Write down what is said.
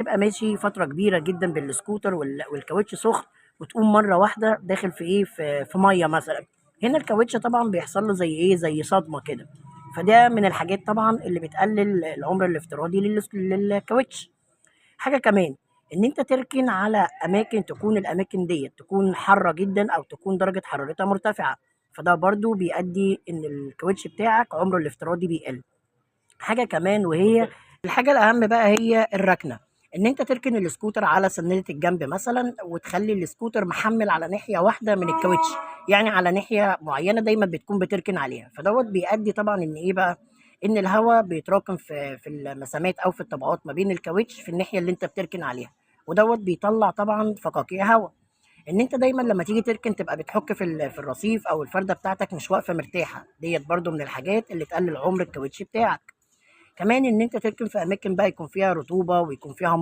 تبقى ماشي فترة كبيرة جدًا بالسكوتر والكاوتش سخن، وتقوم مرة واحدة داخل في إيه، في مَيّة مثلًا. هنا الكاوتش طبعًا بيحصل له زي إيه، زي صدمة كده. فده من الحاجات طبعًا اللي بتقلل العمر الافتراضي للكاوتش. حاجة كمان، إن أنت تركن على أماكن تكون الأماكن ديّة تكون حارة جدًا أو تكون درجة حرارتها مرتفعة، فده برضه بيأدي إن الكاوتش بتاعك عمره الافتراضي بيقل. حاجة كمان وهي الحاجة الأهم بقى هي الركنة، إن أنت تركن السكوتر على سنّادة الجنب مثلًا وتخلّي السكوتر محمّل على ناحية واحدة من الكاوتش، يعني على ناحية معيّنة دايمًا بتكون بتركن عليها، فدوّة بيأدّي طبعًا إن إيه بقى، إن الهوا بيتراكم في المسامات أو في الطبقات ما بين الكاوتش في الناحية اللي أنت بتركن عليها، ودوّة بيطلّع طبعًا فقاقيع هوا. إن أنت دايمًا لمّا تيجي تركن تبقى بتحُك في الرصيف أو الفردة بتاعتك مش واقفة مرتاحة، ديّة برضه من الحاجات اللي تقلل عُمر الكاوتش بتاعك. كمان إن أنت تركن في أماكن بقى يكون فيها رطوبة ويكون فيها